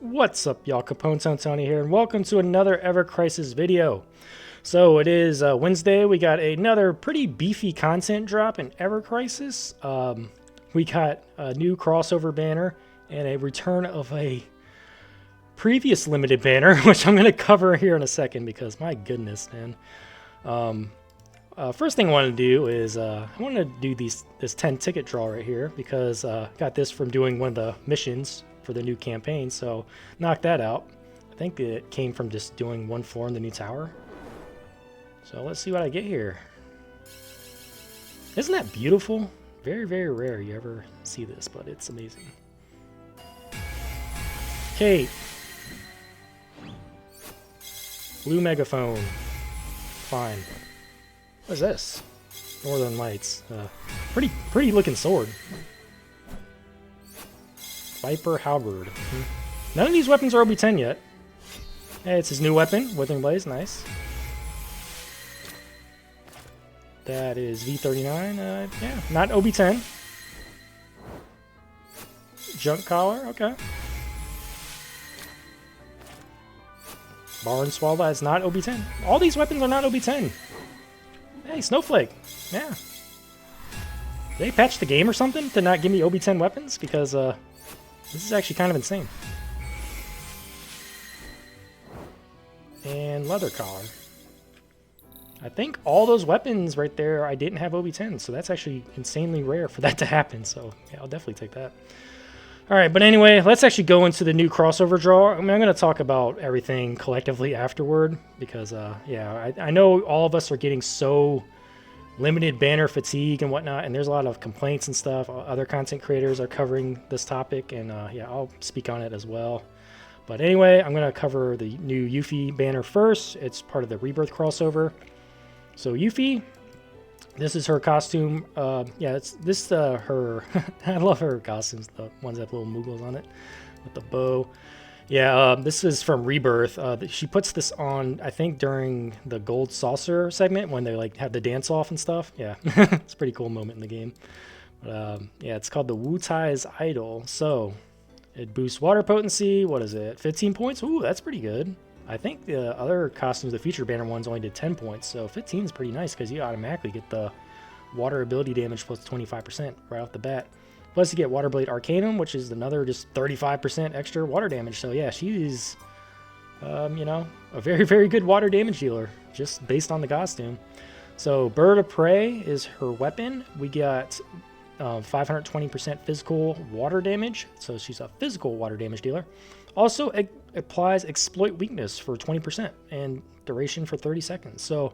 What's up, y'all? Capone Tony here, and welcome to another Ever Crisis video. So it is Wednesday. We got another pretty beefy content drop in Ever Crisis. We got a new crossover banner and a return of a previous limited banner, which I'm going to cover here in a second because my goodness, man. First thing I want to do is I want to do this 10 ticket draw right here because got this from doing one of the missions for the new campaign, so knock that out. I think it came from just doing one floor in the new tower. So let's see what I get here. Isn't that beautiful? Very, very rare you ever see this, but it's amazing. Kate. Blue megaphone. Fine. What is this? Northern Lights. Pretty looking sword. Viper Halberd. None of these weapons are OB10 yet. Hey, it's his new weapon, Withering Blaze, nice. That is V39, yeah, not OB10. Junk Collar, okay. Barn Swallow, that's not OB10. All these weapons are not OB10. Hey, Snowflake, yeah. Did they patch the game or something to not give me OB10 weapons? Because, this is actually kind of insane. And Leather Collar. I think all those weapons right there, I didn't have OB10, so that's actually insanely rare for that to happen. So yeah, I'll definitely take that. All right, but anyway, let's actually go into the new crossover draw. I mean, I'm going to talk about everything collectively afterward because, yeah, I know all of us are getting so limited banner fatigue and whatnot, and there's a lot of complaints and stuff. Other content creators are covering this topic, and yeah, I'll speak on it as well. But anyway, I'm going to cover the new Yuffie banner first. It's part of the Rebirth crossover. So Yuffie, this is her costume. Yeah, it's her. I love her costumes, the ones that have little moogles on it with the bow. Yeah, this is from Rebirth. She puts this on, I think, during the Gold Saucer segment when they like have the dance off and stuff. Yeah, it's a pretty cool moment in the game. But, yeah, it's called the Wutai's Idol. So it boosts water potency. What is it? 15 points? Ooh, that's pretty good. I think the other costumes, the feature banner ones, only did 10 points. So 15 is pretty nice because you automatically get the water ability damage plus 25% right off the bat. Plus you get waterblade arcanum, which is another just 35% extra water damage. So yeah, she's, you know, a very, very good water damage dealer just based on the costume. So Bird of Prey is her weapon. We got 520% physical water damage. So she's a physical water damage dealer. Also applies exploit weakness for 20% and duration for 30 seconds. So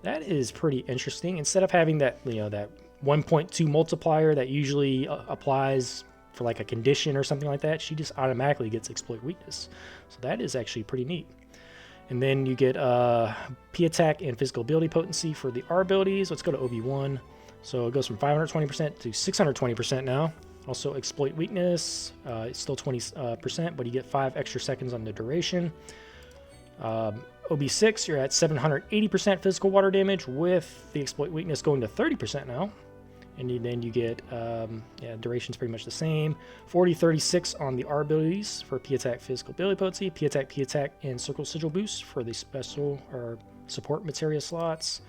that is pretty interesting. Instead of having that, you know, that 1.2 multiplier that usually applies for like a condition or something like that, she just automatically gets exploit weakness. So that is actually pretty neat. And then you get P attack and physical ability potency for the R abilities. Let's go to OB1. So it goes from 520% to 620% now. Also exploit weakness, it's still 20%, but you get 5 extra seconds on the duration. OB6, you're at 780% physical water damage with the exploit weakness going to 30% now. And then you get, yeah, duration's pretty much the same. 36 on the R abilities for P attack, physical ability potency, P attack, and circle sigil boost for the special or support materia slots.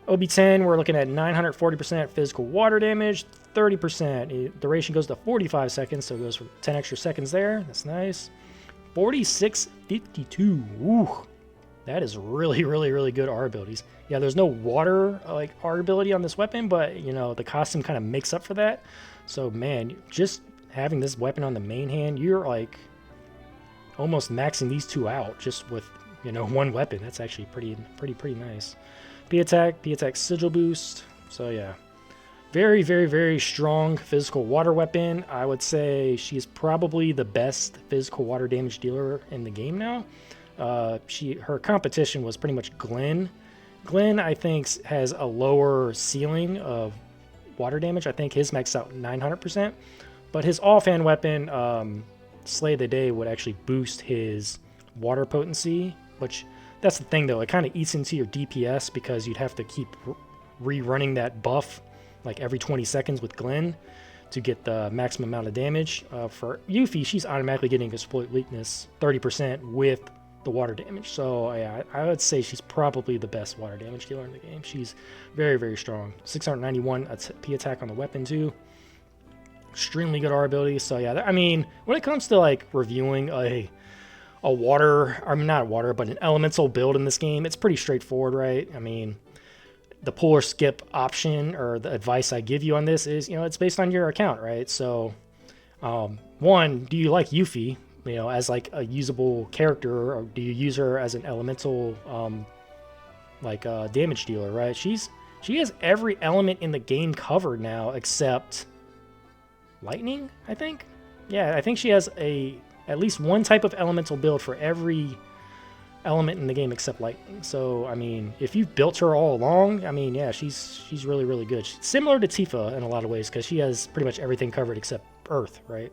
OB10, we're looking at 940% physical water damage, 30%. Duration goes to 45 seconds, so it goes for 10 extra seconds there. That's nice. 4652. Ooh, that is really, really, really good R abilities. Yeah, there's no water like R ability on this weapon, but you know the costume kind of makes up for that. So man, just having this weapon on the main hand, you're like almost maxing these two out just with, you know, one weapon. That's actually pretty nice. P attack sigil boost. So yeah, very, very, very strong physical water weapon. I would say she's probably the best physical water damage dealer in the game now. Her competition was pretty much Glenn. Glenn, I think, has a lower ceiling of water damage. I think his maxed out 900%, but his offhand weapon, Slay of the Day, would actually boost his water potency, which that's the thing though, it kind of eats into your DPS because you'd have to keep rerunning that buff like every 20 seconds with Glenn. to get the maximum amount of damage. For Yuffie, she's automatically getting exploit weakness 30% with the water damage. So yeah, I would say she's probably the best water damage dealer in the game. She's very, very strong. 691 P attack on the weapon too. Extremely good R ability. So yeah, I mean, when it comes to like reviewing a water, I mean not water, but an elemental build in this game, it's pretty straightforward, right? I mean, the pull or skip option or the advice I give you on this is, it's based on your account, right? So, one, do you like Yuffie, as like a usable character, or do you use her as an elemental, damage dealer, right? She has every element in the game covered now except lightning, I think. Yeah, I think she has at least one type of elemental build for every element in the game except lightning. So I mean, if you've built her all along, I mean, yeah, she's really, really good. She's similar to Tifa in a lot of ways because she has pretty much everything covered except earth, right?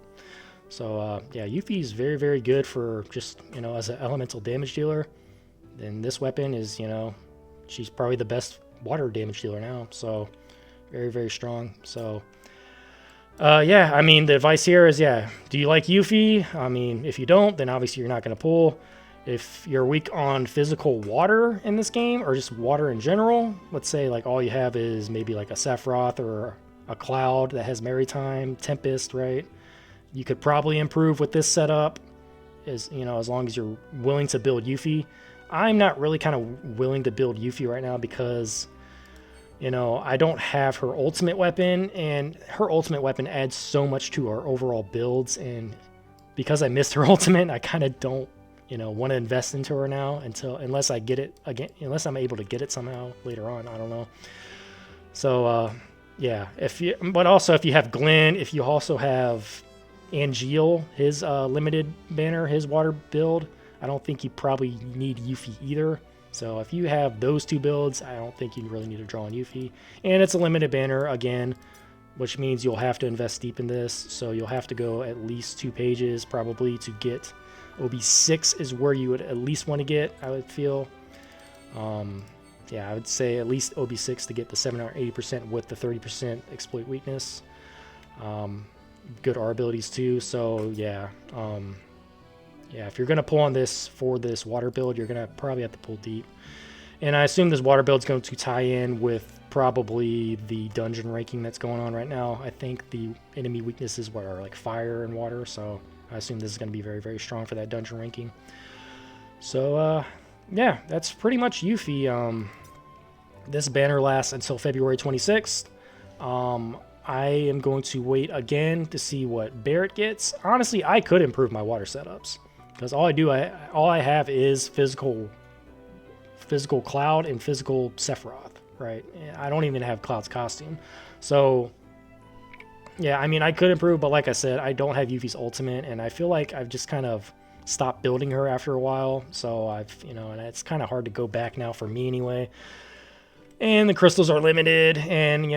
So yeah, Yuffie is very, very good for just as an elemental damage dealer. Then this weapon is she's probably the best water damage dealer now. So very, very strong. So yeah, I mean, the advice here is, yeah, do you like Yuffie? I mean, if you don't, then obviously you're not going to pull. If you're weak on physical water in this game, or just water in general, let's say like all you have is maybe like a Sephiroth or a Cloud that has Maritime, Tempest, right? You could probably improve with this setup, as long as you're willing to build Yuffie. I'm not really kind of willing to build Yuffie right now because I don't have her ultimate weapon, and her ultimate weapon adds so much to our overall builds, and because I missed her ultimate, I kind of don't want to invest into her now unless I get it again, unless I'm able to get it somehow later on. I don't know. So yeah, but also if you have Glenn, if you also have Angeal, his limited banner, his water build, I don't think you probably need Yuffie either. So if you have those two builds, I don't think you really need to draw on Yuffie. And it's a limited banner again, which means you'll have to invest deep in this. So you'll have to go at least 2 pages probably to get OB6 is where you would at least want to get, I would feel. Yeah, I would say at least OB6 to get the 780% with the 30% exploit weakness. Good R abilities too. So yeah, yeah, if you're going to pull on this for this water build, you're going to probably have to pull deep. And I assume this water build is going to tie in with probably the dungeon ranking that's going on right now. I think the enemy weaknesses are like fire and water, so I assume this is going to be very, very strong for that dungeon ranking. So, yeah, that's pretty much Yuffie. This banner lasts until February 26th. I am going to wait again to see what Barret gets. Honestly, I could improve my water setups because all I have is physical Cloud and physical Sephiroth, right? I don't even have Cloud's costume. So yeah, I mean, I could improve, but like I said, I don't have Yuffie's ultimate, and I feel like I've just kind of stopped building her after a while. So I've, and it's kind of hard to go back now for me anyway. And the crystals are limited, and,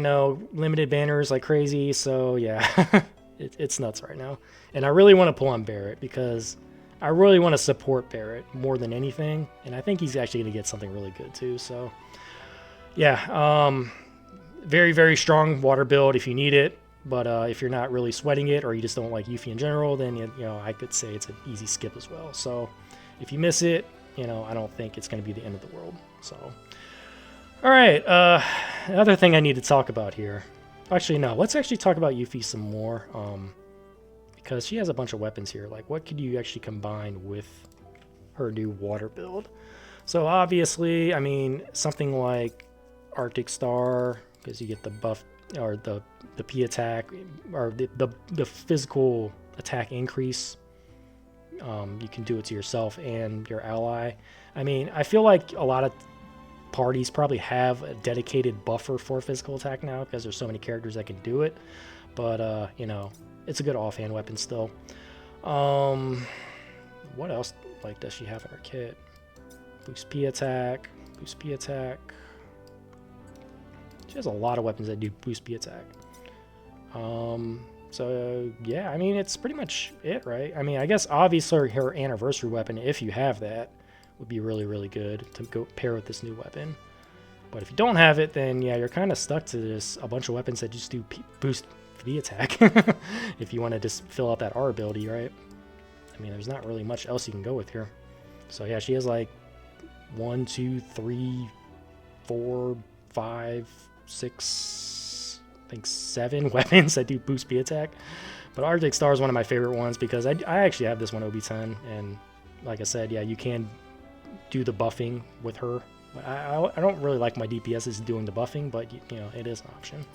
limited banners like crazy. So yeah, it's nuts right now. And I really want to pull on Barret because I really want to support Barret more than anything. And I think he's actually going to get something really good too. So yeah, very, very strong water build if you need it. But if you're not really sweating it, or you just don't like Yuffie in general, then I could say it's an easy skip as well. So if you miss it, I don't think it's going to be the end of the world. So, all right, another thing I need to talk about here. Actually, no, let's actually talk about Yuffie some more, because she has a bunch of weapons here. Like, what could you actually combine with her new water build? So obviously, I mean, something like Arctic Star, because you get the buff, or the P attack, or the physical attack increase. You can do it to yourself and your ally. I mean, I feel like a lot of parties probably have a dedicated buffer for physical attack now because there's so many characters that can do it. But it's a good offhand weapon still. What else does she have in her kit? Boost P attack, boost P attack. She has a lot of weapons that do boost P attack. So yeah, I mean, it's pretty much it, right? I mean, I guess obviously her anniversary weapon, if you have that, would be really, really good to go pair with this new weapon. But if you don't have it, then yeah, you're kind of stuck to a bunch of weapons that just do boost V attack if you want to just fill out that R ability, right? I mean, there's not really much else you can go with here. So yeah, she has like 1, 2, 3, 4, 5, 6, I think 7 weapons that do boost B attack. But Arctic Star is one of my favorite ones because I actually have this one OB10, and like I said, yeah, you can do the buffing with her. I don't really like my DPSs doing the buffing, but you know, it is an option.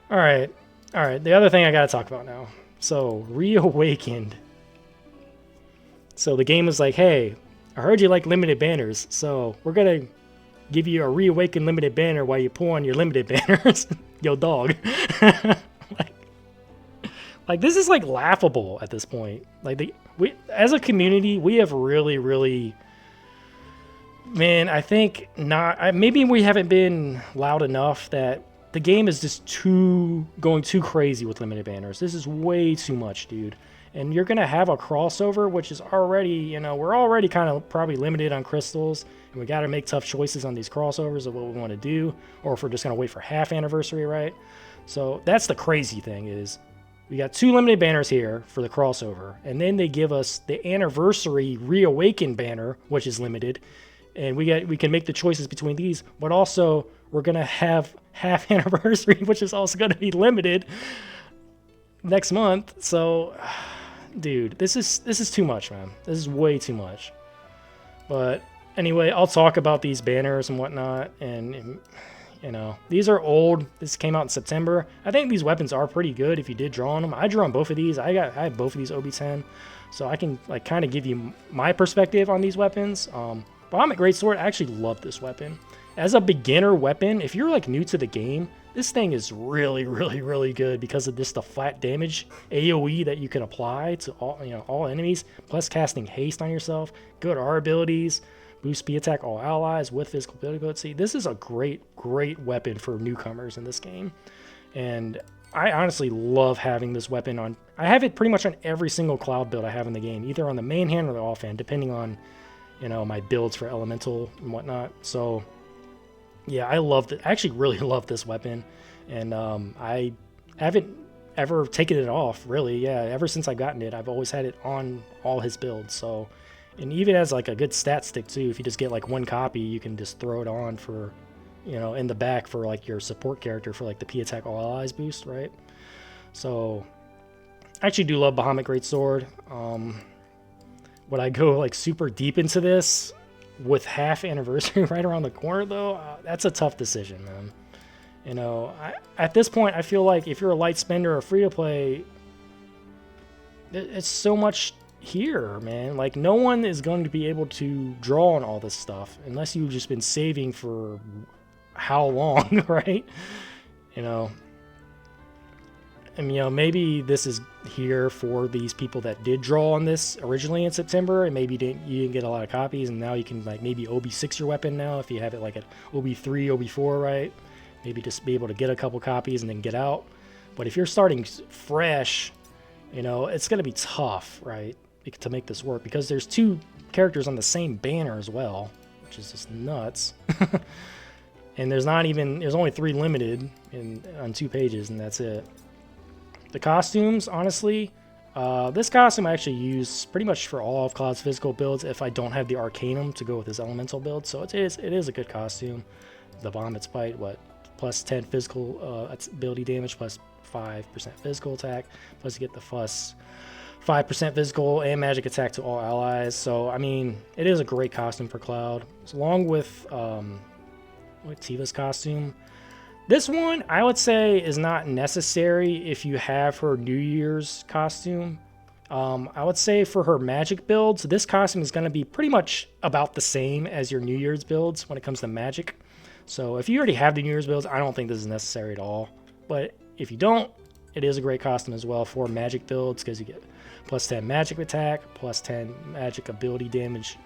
All right, the other thing I gotta talk about now. So reawakened. So the game is like, hey, I heard you like limited banners, so we're gonna give you a reawakened limited banner while you pull on your limited banners. Yo, dog. like this is like laughable at this point. Like we as a community, we have really, man, I think not. Maybe we haven't been loud enough that the game is just going too crazy with limited banners. This is way too much, dude. And you're going to have a crossover, which is already, you know, we're already kind of probably limited on crystals. And we got to make tough choices on these crossovers of what we want to do. Or if we're just going to wait for half anniversary, right? So that's the crazy thing is we got 2 limited banners here for the crossover. And then they give us the anniversary reawakened banner, which is limited. And we can make the choices between these. But also, we're going to have half anniversary, which is also going to be limited next month. So... dude, this is too much, man. This is way too much. But anyway, I'll talk about these banners and whatnot. And you know, these are old. This came out in September. I think these weapons are pretty good if you did draw on them. I drew on both of these. I have both of these OB10, so I can like kind of give you my perspective on these weapons. Bahamut Greatsword, I actually love this weapon as a beginner weapon. If you're like new to the game, this thing is really good because of just the flat damage AoE that you can apply to all enemies, plus casting haste on yourself, good R abilities, boost B attack all allies with physical potency. This is a great weapon for newcomers in this game, and I honestly love having this weapon on. I have it pretty much on every single Cloud build I have in the game, either on the main hand or the offhand, depending on my builds for elemental and whatnot. So yeah, I loved it. I actually really love this weapon, and I haven't ever taken it off, really. Yeah, ever since I've gotten it, I've always had it on all his builds. So, and even as like a good stat stick too, if you just get like 1 copy, you can just throw it on for, in the back for like your support character for like the P attack all allies boost, right? So, I actually do love Bahamut Greatsword. Would I go like super deep into this? With half anniversary right around the corner, though, that's a tough decision, man. At this point, I feel like if you're a light spender or free to play, it's so much here, man. Like, no one is going to be able to draw on all this stuff unless you've just been saving for how long, right? And maybe this is here for these people that did draw on this originally in September, and maybe you didn't get a lot of copies, and now you can like maybe OB6 your weapon now if you have it like at OB3, OB4, right? Maybe just be able to get a couple copies and then get out. But if you're starting fresh, it's going to be tough, right, to make this work because there's 2 characters on the same banner as well, which is just nuts. And there's only 3 limited on 2 pages, and that's it. The costumes, honestly, this costume I actually use pretty much for all of Cloud's physical builds if I don't have the arcanum to go with his elemental build. So it is a good costume. The Bahamut Spite, plus 10 physical ability damage, plus 5% physical attack, plus you get the fuss 5% physical and magic attack to all allies. So I mean, it is a great costume for Cloud. So along with Tifa's costume. This one, I would say, is not necessary if you have her New Year's costume. I would say for her magic builds, this costume is going to be pretty much about the same as your New Year's builds when it comes to magic. So if you already have the New Year's builds, I don't think this is necessary at all. But if you don't, it is a great costume as well for magic builds because you get plus 10 magic attack, plus 10 magic ability damage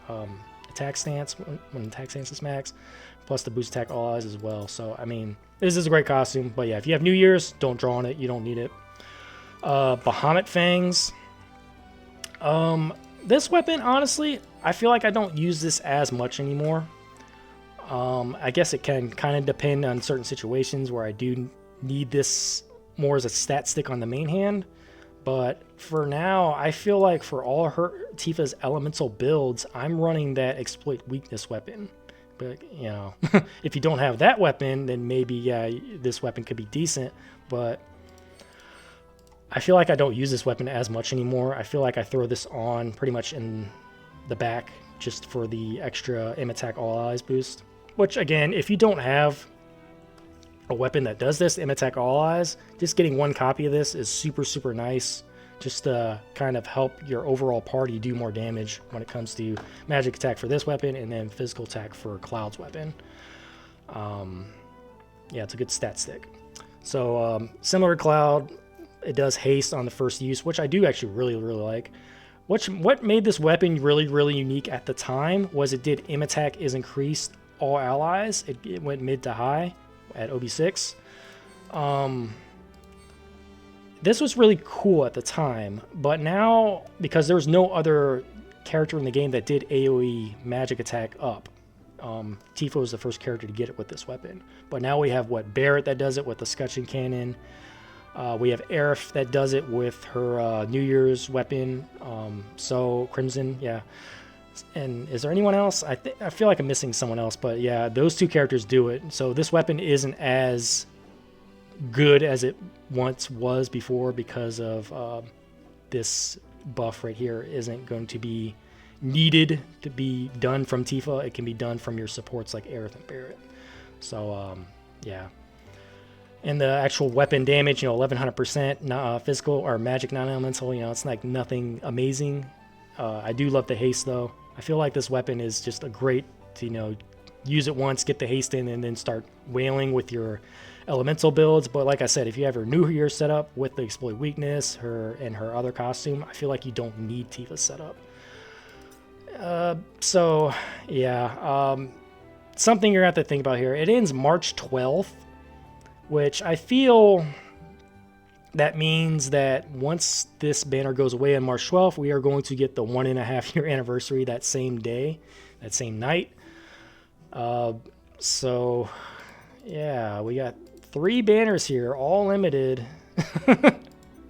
attack stance when attack stance is max, plus the boost attack all allies as well. So, I mean, this is a great costume. But yeah, if you have New Year's, don't draw on it. You don't need it. Bahamut Fangs. This weapon, honestly, I feel like I don't use this as much anymore. I guess it can kind of depend on certain situations where I do need this more as a stat stick on the main hand. But for now, I feel like for all her Tifa's elemental builds, I'm running that exploit weakness weapon. But, you know, if you don't have that weapon, then maybe, yeah, this weapon could be decent. But I feel like I don't use this weapon as much anymore. I feel like I throw this on pretty much in the back just for the extra aim attack all allies boost. Which, again, if you don't have a weapon that does this, aim attack all allies, just getting one copy of this is super, super nice. Just to kind of help your overall party do more damage when it comes to magic attack for this weapon and then physical attack for Cloud's weapon. Yeah, it's a good stat stick. So similar to Cloud, it does haste on the first use, which I do actually really, really like. What made this weapon really, really unique at the time was it did aim attack is increased all allies. It went mid to high at OB6. This was really cool at the time, but now, because there was no other character in the game that did AoE magic attack up, Tifa was the first character to get it with this weapon. But now we have, Barret that does it with the scutcheon cannon. We have Aerith that does it with her New Year's weapon. So, Crimson, yeah. And is there anyone else? I feel like I'm missing someone else, but yeah, those two characters do it. So this weapon isn't as good as it once was before because of this buff right here isn't going to be needed to be done from Tifa. It can be done from your supports like Aerith and Barret. So yeah. And the actual weapon damage, 1100% physical or magic non-elemental, it's like nothing amazing. I do love the haste though. I feel like this weapon is just a great to, use it once, get the haste in, and then start wailing with your elemental builds. But like I said, if you have her New Year setup with the exploit weakness, her other costume, I feel like you don't need Tifa's setup. So yeah, something you're gonna have to think about here. It ends March 12th, which I feel that means that once this banner goes away on March 12th, we are going to get the 1.5 year anniversary that same day, that same night. So yeah, we got 3 banners here, all limited.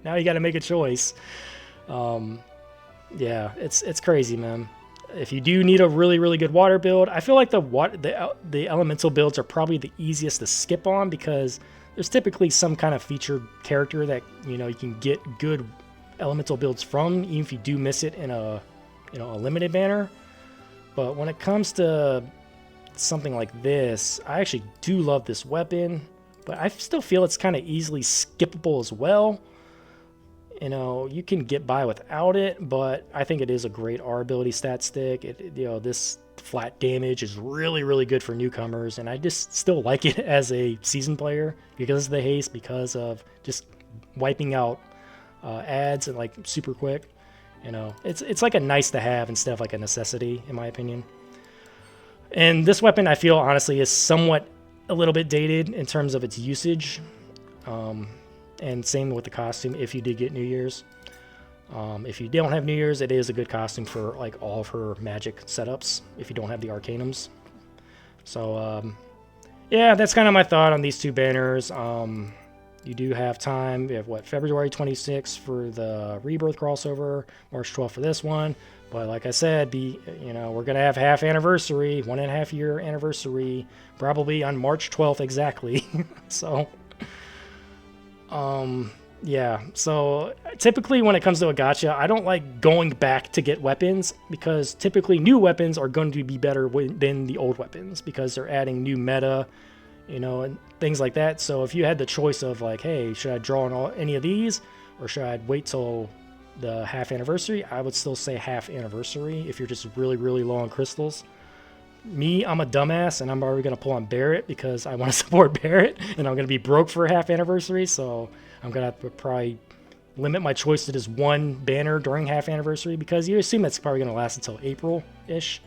Now you got to make a choice. Yeah, it's crazy, man. If you do need a really, really good water build, I feel like the elemental builds are probably the easiest to skip on because there's typically some kind of featured character that you can get good elemental builds from, even if you do miss it in a a limited banner. But when it comes to something like this, I actually do love this weapon, but I still feel it's kind of easily skippable as well. You can get by without it, but I think it is a great R ability stat stick. This flat damage is really, really good for newcomers, and I just still like it as a seasoned player because of the haste, because of just wiping out ads and like super quick. It's like a nice to have instead of like a necessity, in my opinion. And this weapon, I feel honestly, is somewhat a little bit dated in terms of its usage. And same with the costume if you did get New Year's. If you don't have New Year's, it is a good costume for like all of her magic setups if you don't have the arcanums. So yeah, that's kind of my thought on these 2 banners. You do have time. You have February 26th for the Rebirth crossover, March 12th for this one. But like I said, we're gonna have half anniversary, 1.5 year anniversary, probably on March 12th exactly. So yeah, so typically when it comes to a gacha, I don't like going back to get weapons because typically new weapons are going to be better than the old weapons because they're adding new meta, and things like that. So if you had the choice of like, hey, should I draw on any of these or should I wait till the half anniversary, I would still say half anniversary if you're just really, really low on crystals. Me, I'm a dumbass, and I'm already going to pull on Barret because I want to support Barret, and I'm going to be broke for a half anniversary, so I'm going to have to probably limit my choice to just one banner during half anniversary because you assume it's probably going to last until April-ish.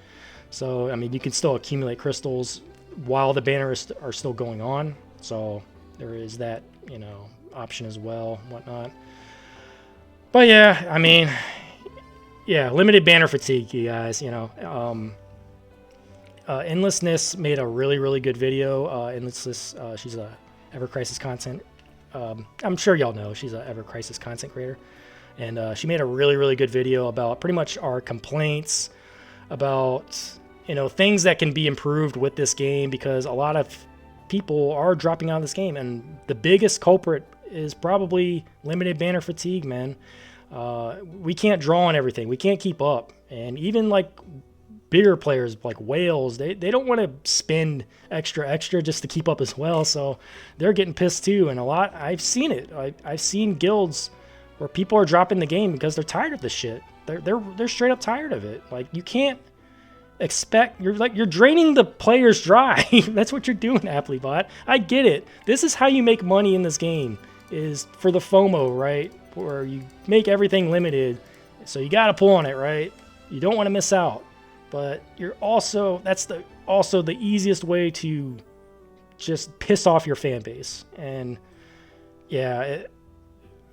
So, I mean, you can still accumulate crystals while the banners are still going on, so there is that, option as well, whatnot. But yeah, I mean, yeah, limited banner fatigue, you guys, Endlessness made a really, really good video. Endlessness, she's a Ever Crisis content I'm sure y'all know she's a Ever Crisis content creator, and she made a really good video about pretty much our complaints about, you know, things that can be improved with this game, because a lot of people are dropping out of this game, and the biggest culprit is probably limited banner fatigue, man. We can't draw on everything. We can't keep up, and even like bigger players like whales, they don't want to spend extra just to keep up as well, so they're getting pissed too. And a lot, I've seen it. I've seen guilds where people are dropping the game because they're tired of this shit. They're straight up tired of it. Like, you can't expect, you're draining the players dry. That's what you're doing, Applebot. I get it. This is how you make money in this game, is for the FOMO, right? Where you make everything limited, so you got to pull on it, right? You don't want to miss out. But you're also, that's also the easiest way to just piss off your fan base. And yeah,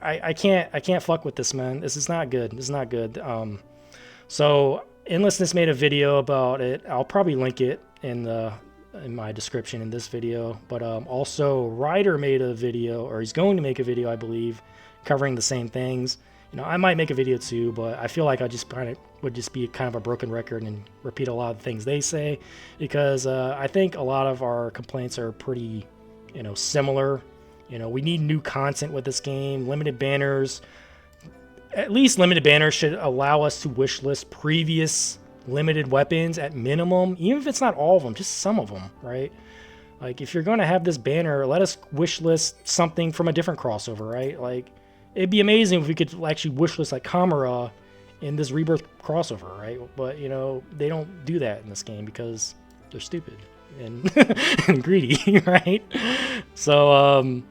I can't fuck with this, man. This is not good. This is not good. So Endlessness made a video about it. I'll probably link it in my description in this video. But also Ryder made a video, or he's going to make a video, I believe, covering the same things. You know, I might make a video too, but I feel like I just would just be kind of a broken record and repeat a lot of the things they say, because I think a lot of our complaints are pretty, you know, similar. You know, we need new content with this game, limited banners. At least limited banners should allow us to wishlist previous limited weapons at minimum, even if it's not all of them, just some of them, right? Like, if you're going to have this banner, let us wishlist something from a different crossover, right? Like, it'd be amazing if we could actually wishlist like Kamara in this Rebirth crossover, right? But, you know, they don't do that in this game because they're stupid and, and greedy, right? So,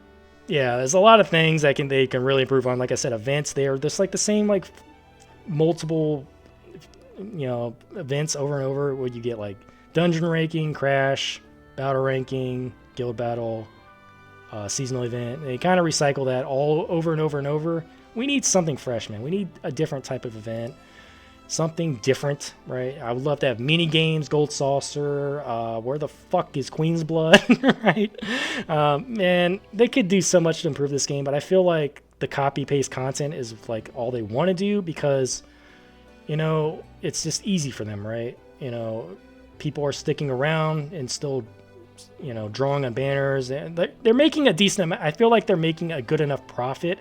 yeah, there's a lot of things that they can really improve on. Like I said, events, they're just like the same, like multiple, you know, events over and over, where you get like dungeon ranking, crash, battle ranking, guild battle, seasonal event. They kind of recycle that all over and over and over. We need something fresh, man. We need a different type of event, something different, right? I would love to have mini games, gold saucer. Where the fuck is Queen's Blood, right? Man, they could do so much to improve this game, but I feel like the copy paste content is like all they want to do, because, you know, it's just easy for them, right? You know, people are sticking around and still, you know, drawing on banners, and they're making a decent amount. I feel like they're making a good enough profit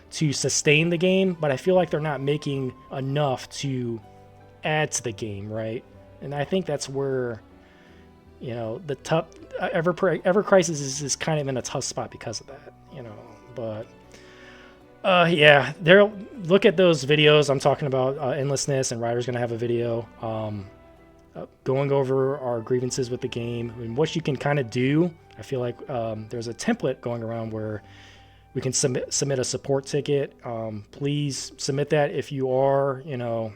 to sustain the game, but I feel like they're not making enough to add to the game, right? And I think that's where, you know, the tough Ever Crisis is kind of in a tough spot because of that, you know. But yeah, look at those videos I'm talking about. Endlessness and Ryder's gonna have a video going over our grievances with the game and what you can kind of do. I feel like there's a template going around where we can submit a support ticket. Please submit that if you are, you know,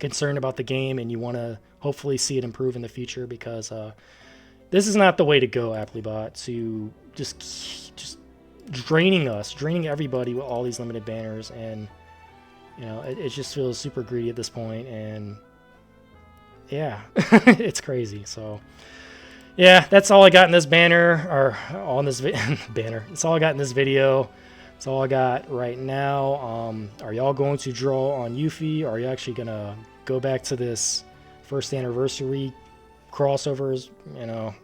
concerned about the game and you want to hopefully see it improve in the future, because this is not the way to go, Applebot, to just draining everybody with all these limited banners. And, you know, it just feels super greedy at this point, and yeah, it's crazy. So yeah, that's all I got in this banner, or on this banner. That's all I got in this video. That's all I got right now. Are y'all going to draw on Yuffie? Or are you actually gonna go back to this first anniversary crossovers? You know,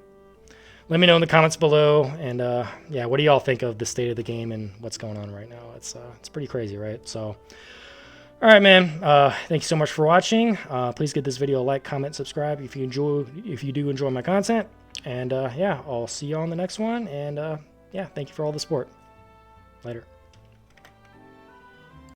let me know in the comments below. And yeah, what do y'all think of the state of the game and what's going on right now? It's pretty crazy, right? So, all right, man. Thank you so much for watching. Please give this video a like, comment, subscribe if you do enjoy my content. And yeah, I'll see you on the next one. And yeah, thank you for all the support. Later.